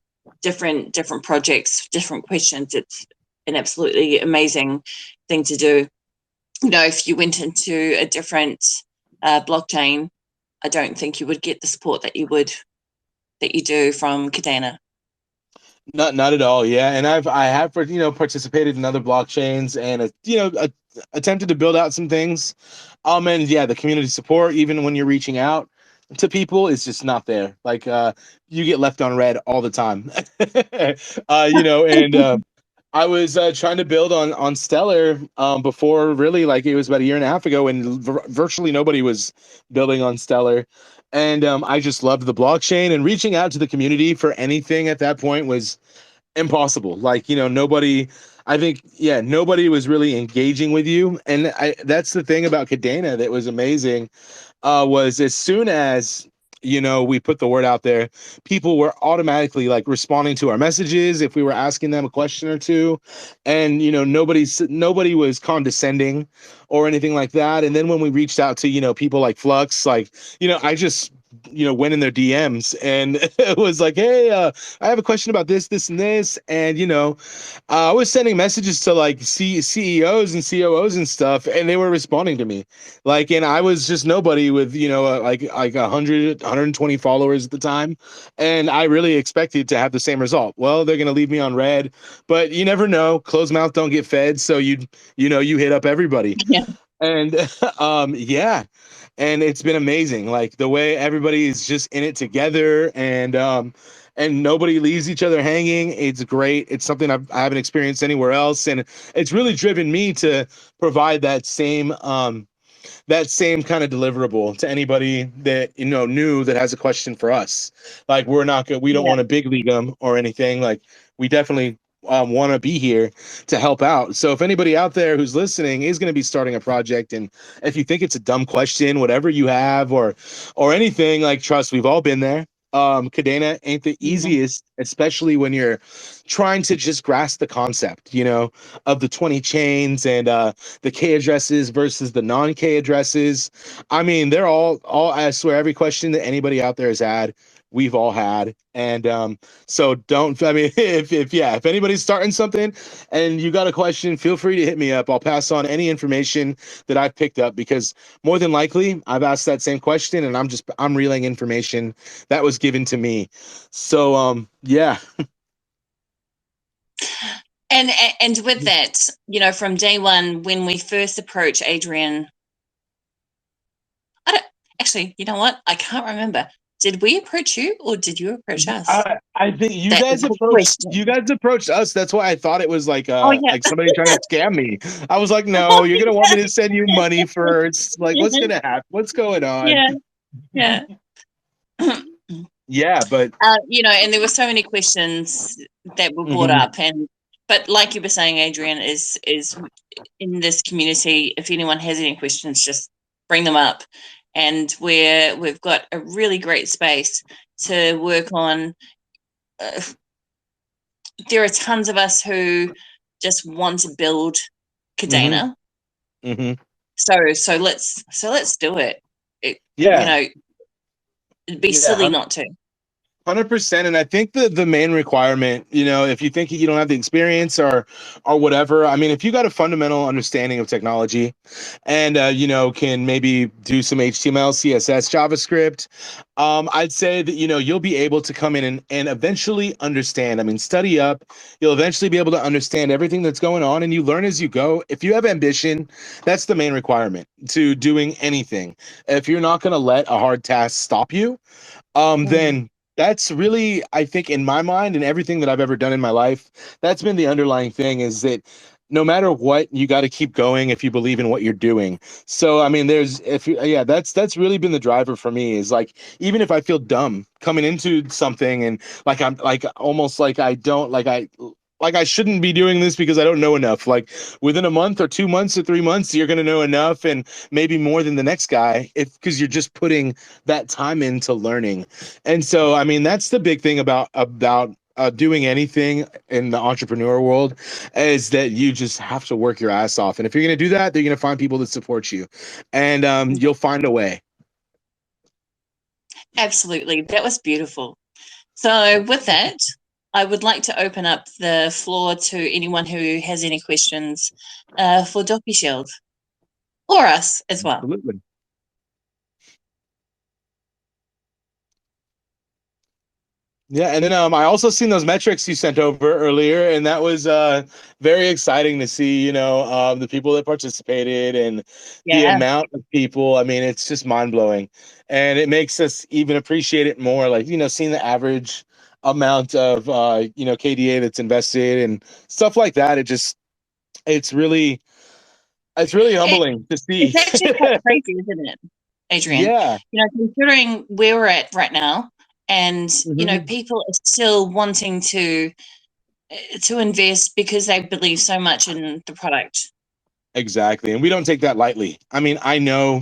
different projects different questions, it's an absolutely amazing thing to do. If you went into a different blockchain, I don't think you would get the support that you do from Kadena. Not at all. Yeah, and I have participated in other blockchains and attempted to build out some things. And yeah, the community support, even when you're reaching out to people, is just not there. Like you get left on red all the time. And I was trying to build on Stellar before, really, like it was about a year and a half ago, and virtually nobody was building on Stellar. And I just loved the blockchain, and reaching out to the community for anything at that point was impossible. Like, nobody, I think, yeah, nobody was really engaging with you. And that's the thing about Kadena that was amazing, was as soon as we put the word out there, people were automatically like responding to our messages if we were asking them a question or two. And nobody was condescending or anything like that. And then when we reached out to people like Flux, like I just went in their DMs and it was like, hey, I have a question about this and this. And I was sending messages to like CEOs and COOs and stuff, and they were responding to me. Like, and I was just nobody with, like 120 followers at the time. And I really expected to have the same result. Well, they're going to leave me on red, but you never know. Closed mouth don't get fed. So you hit up everybody. Yeah. And yeah, and it's been amazing. Like the way everybody is just in it together, and nobody leaves each other hanging. It's great. It's something I haven't experienced anywhere else, and it's really driven me to provide that same kind of deliverable to anybody that new that has a question for us. Like we don't Yeah. want to big league them or anything. Like we definitely want to be here to help out. So if anybody out there who's listening is going to be starting a project, and if you think it's a dumb question, whatever you have, or anything, like, trust, we've all been there. Kadena ain't the Yeah. easiest, especially when you're trying to just grasp the concept, of the 20 chains and the K addresses versus the non-K addresses. I mean, they're all I swear, every question that anybody out there has had, we've all had. And so don't, I mean, if anybody's starting something and you got a question, feel free to hit me up. I'll pass on any information that I've picked up, because more than likely I've asked that same question and I'm relaying information that was given to me. So yeah. And with that, from day one, when we first approached Adrian, I don't actually, you know what? I can't remember. Did we approach you or did you approach us? I think you That guys is the approached question. you guys approached us. That's why I thought it was Oh yeah. like somebody trying to scam me. I was like, no, you're gonna want me to send you money first. Like, what's gonna happen? What's going on? Yeah. Yeah. Yeah, but And there were so many questions that were brought mhm, up, but like you were saying, Adrian, is in this community. If anyone has any questions, just bring them up, and we've got a really great space to work on. Uh, there are tons of us who just want to build mhm, Kadena, mhm. so let's do it. It you Yeah, know it'd be silly yeah. not to. 100%. And I think the main requirement, if you think you don't have the experience or whatever, I mean, if you got a fundamental understanding of technology and can maybe do some HTML, CSS, JavaScript, I'd say that you'll be able to come in and eventually understand. I mean, study up. You'll eventually be able to understand everything that's going on, and you learn as you go. If you have ambition, that's the main requirement to doing anything. If you're not going to let a hard task stop you, Mm. then that's really, I think, in my mind and everything that I've ever done in my life, that's been the underlying thing, is that no matter what, you got to keep going if you believe in what you're doing. So, I mean, yeah, that's really been the driver for me, is like, even if I feel dumb coming into something and like I'm like almost like I don't like I shouldn't be doing this because I don't know enough. Like within a month or 2 months or 3 months, you're going to know enough, and maybe more than the next guy, because you're just putting that time into learning. And so, I mean, that's the big thing about doing anything in the entrepreneur world, is that you just have to work your ass off. And if you're going to do that, you're going to find people that support you, and you'll find a way. Absolutely, that was beautiful. So, with that, I would like to open up the floor to anyone who has any questions for Docushield or us as well. Absolutely. Yeah, and then I also seen those metrics you sent over earlier, and that was very exciting to see. The people that participated and the Yeah. amount of people. I mean, it's just mind blowing, and it makes us even appreciate it more. Like seeing the average amount of KDA that's invested and stuff like that. It's really it's really It, humbling to see. it's actually quite crazy, isn't it, Adrian? Yeah. Considering where we're at right now, and Mhm. people are still wanting to invest because they believe so much in the product. Exactly. And we don't take that lightly. I mean, I know,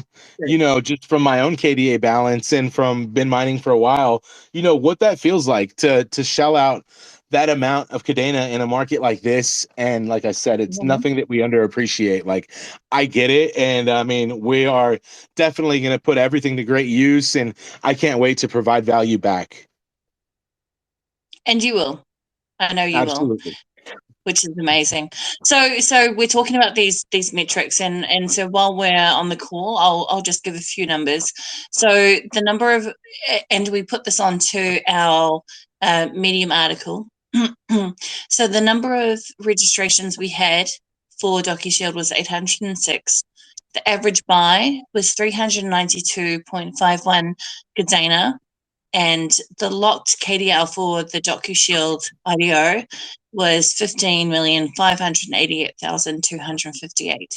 just from my own KDA balance and from been mining for a while, what that feels like to shell out that amount of Kadena in a market like this. And like I said, it's Mhm. nothing that we underappreciate. Like, I get it. And I mean, we are definitely going to put everything to great use. And I can't wait to provide value back. And you will. I know you will, Absolutely. which is amazing. So we're talking about these metrics, and so while we're on the call, I'll just give a few numbers. So the number of, and we put this onto our Medium article. So the number of registrations we had for Docushield was 806. The average buy was 392.51 Kadena, and the locked KDL for the Docushield IDO was 15,588,258.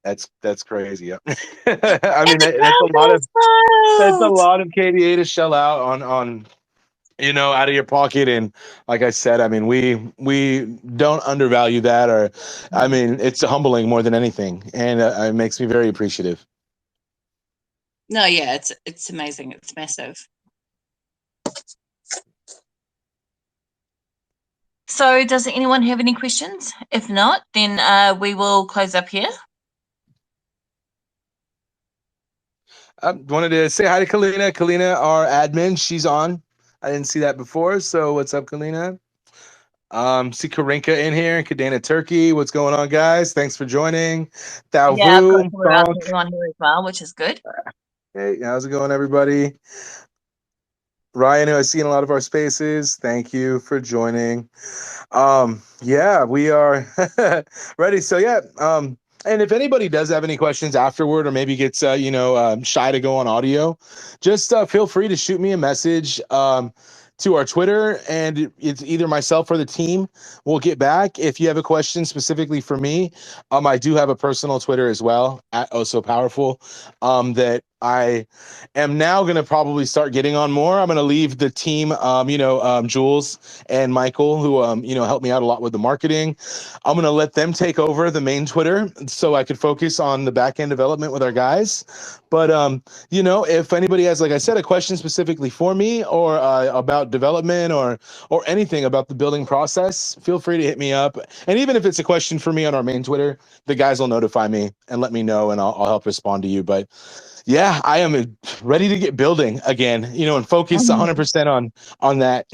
That's crazy. Yeah. I mean, It's that's a wild. lot of KDA to shell out on out of your pocket. And like I said, I mean, we don't undervalue that, or I mean, it's humbling more than anything, and it makes me very appreciative. No, yeah, it's amazing. It's massive. So, does anyone have any questions? If not, then we will close up here. I wanted to say hi to Kalina. Kalina, our admin, she's on. I didn't see that before, so what's up, Kalina? See Karinka in here, Kadena Turkey. What's going on, guys? Thanks for joining. Thao Yeah, I've got Vu, someone else Thonk. on here as well, which is good. Hey, how's it going, everybody? Ryan, who I see in a lot of our spaces, thank you for joining. Yeah, we are ready. So yeah, and if anybody does have any questions afterward, or maybe gets shy to go on audio, just feel free to shoot me a message to our Twitter, and it's either myself or the team will get back. If you have a question specifically for me, I do have a personal Twitter as well at Oh So Powerful, that I am now going to probably start getting on more. I'm going to leave the team, Jules and Michael, who helped me out a lot with the marketing. I'm going to let them take over the main Twitter so I could focus on the back end development with our guys. But if anybody has, like I said, a question specifically for me, or about development, or anything about the building process, feel free to hit me up. And even if it's a question for me on our main Twitter, the guys will notify me and let me know, and I'll help respond to you. But yeah, I am ready to get building again, and focus Mhm. 100% on that.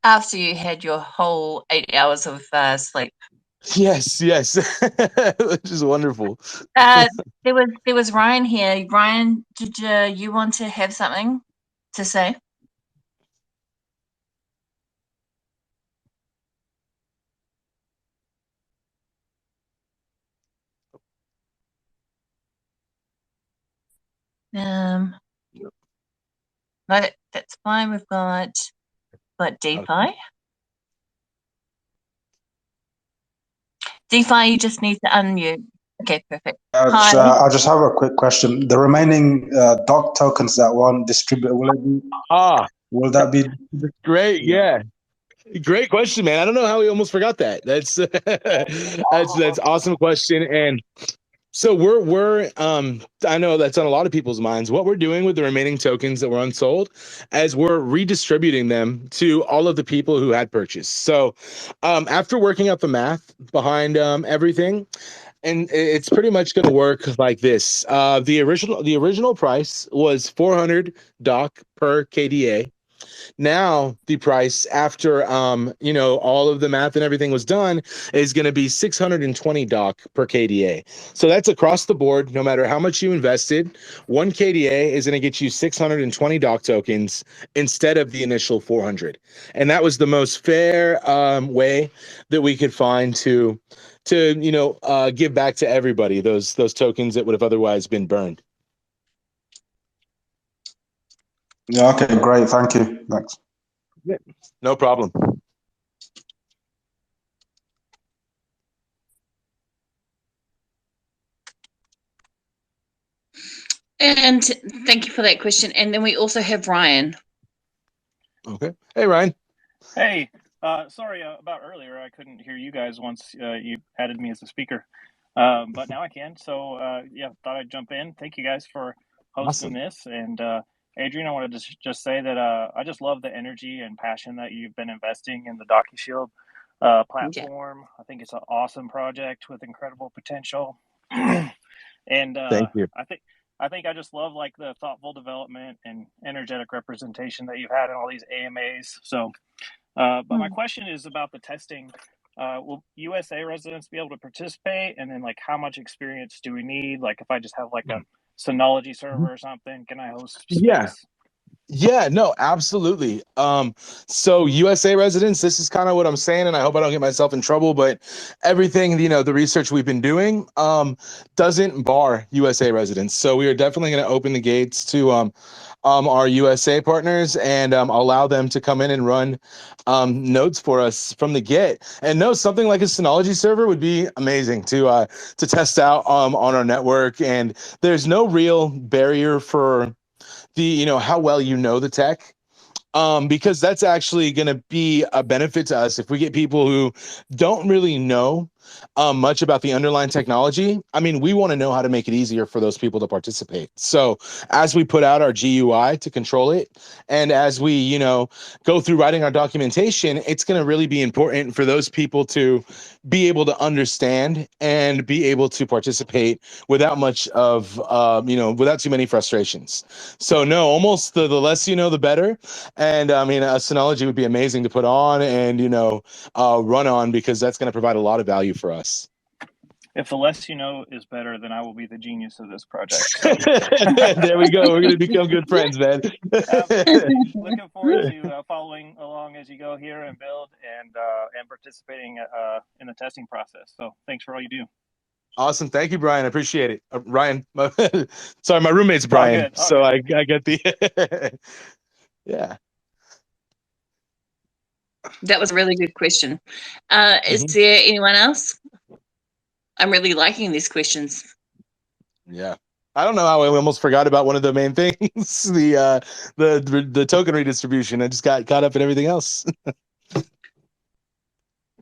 After you had your whole 8 hours of sleep. Yes, yes. Which is wonderful. Uh, there was Ryan here. Ryan, did you want to have something to say? Um, no, that's fine. We've got Okay. DeFi. DeFi, you just need to unmute. Okay, perfect. Hi. I just have a quick question. The remaining doc tokens that weren't distributed, Ah, will that be? great. Yeah. Great question, man. I don't know how we almost forgot that. That's that's awesome question. And so we're I know that's on a lot of people's minds. What we're doing with the remaining tokens that were unsold, as we're redistributing them to all of the people who had purchased. So after working out the math behind everything, and it's pretty much going to work like this. The original price was 400 doc per KDA. Now the price after all of the math and everything was done is going to be 620 doc per KDA. So that's across the board. No matter how much you invested, one KDA is going to get you 620 doc tokens instead of the initial 400. And that was the most fair way that we could find to give back to everybody those tokens that would have otherwise been burned. Yeah, okay, great. Thank you. Thanks. Yeah, no problem. And thank you for that question. And then we also have Ryan. Okay. Hey, Ryan. Hey, sorry about earlier. I couldn't hear you guys once you added me as a speaker, but now I can. So yeah, thought I'd jump in. Thank you guys for hosting this. And Adrian, I wanted to just say that I just love the energy and passion that you've been investing in the Docushield platform. Yeah. I think it's an awesome project with incredible potential. And thank you. I think I just love like the thoughtful development and energetic representation that you've had in all these AMAs. So, but my question is about the testing. Will USA residents be able to participate? And then like how much experience do we need? Like if I just have like a Synology server or something, can I host space? Yeah, no, absolutely. So USA residents, this is kind of what I'm saying, and I hope I don't get myself in trouble, but everything, the research we've been doing, doesn't bar USA residents. So we are definitely going to open the gates to, our USA partners and allow them to come in and run nodes for us from the get. And no, something like a Synology server would be amazing to test out on our network. And there's no real barrier for how well the tech, because that's actually going to be a benefit to us if we get people who don't really know much about the underlying technology. I mean, we want to know how to make it easier for those people to participate. So as we put out our GUI to control it, and as we, go through writing our documentation, it's going to really be important for those people to be able to understand and be able to participate without much of, without too many frustrations. So no, almost the less the better. And I mean, a Synology would be amazing to put on and, run on, because that's going to provide a lot of value for us. If the less you know is better, then I will be the genius of this project. So. There we go. We're going to become good friends, man. Looking forward to following along as you go here and build and participating in the testing process. So thanks for all you do. Awesome. Thank you, Brian. I appreciate it. Ryan, sorry, my roommate's Brian. So I get the, yeah. That was a really good question. Is there anyone else? I'm really liking these questions. Yeah. I don't know how I almost forgot about one of the main things, the token redistribution. I just got caught up in everything else.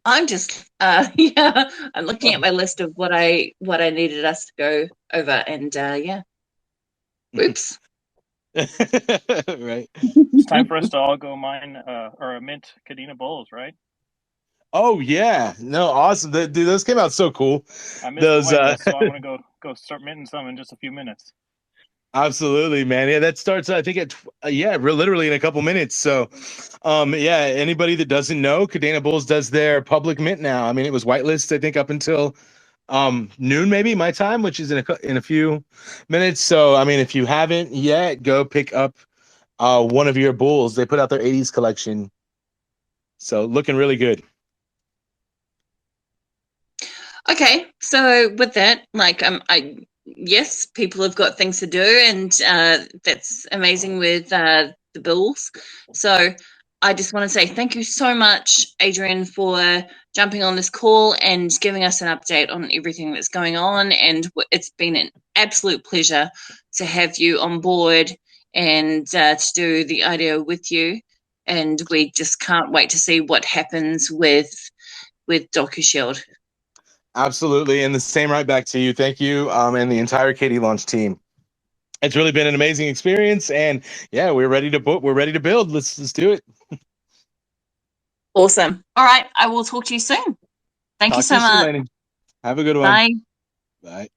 I'm just I'm looking at my list of what I needed us to go over, and oops. Right. It's time for us to all go mine or mint Kadena bulls, right? Oh yeah, no, awesome. Dude, those came out so cool. I missed those, the whitelist, so I'm gonna go start minting some in just a few minutes. Absolutely, man. Yeah, that starts, I think, at literally in a couple minutes. So, anybody that doesn't know, Kadena Bulls does their public mint now. I mean, it was whitelist, I think, up until noon, maybe my time, which is in a few minutes. So, I mean, if you haven't yet, go pick up one of your bulls. They put out their 80s collection, so looking really good. Okay, so with that, yes, people have got things to do, and that's amazing with the bulls. So I just want to say thank you so much, Adrian, for jumping on this call and giving us an update on everything that's going on. And it's been an absolute pleasure to have you on board and to do the IDO with you. And we just can't wait to see what happens with Docushield. Absolutely, and the same right back to you. Thank you, and the entire KDLaunch team. It's really been an amazing experience, and yeah, we're ready to build. Let's do it. Awesome. All right, I will talk to you soon. Thank you so much. Have a good one. Bye. Bye.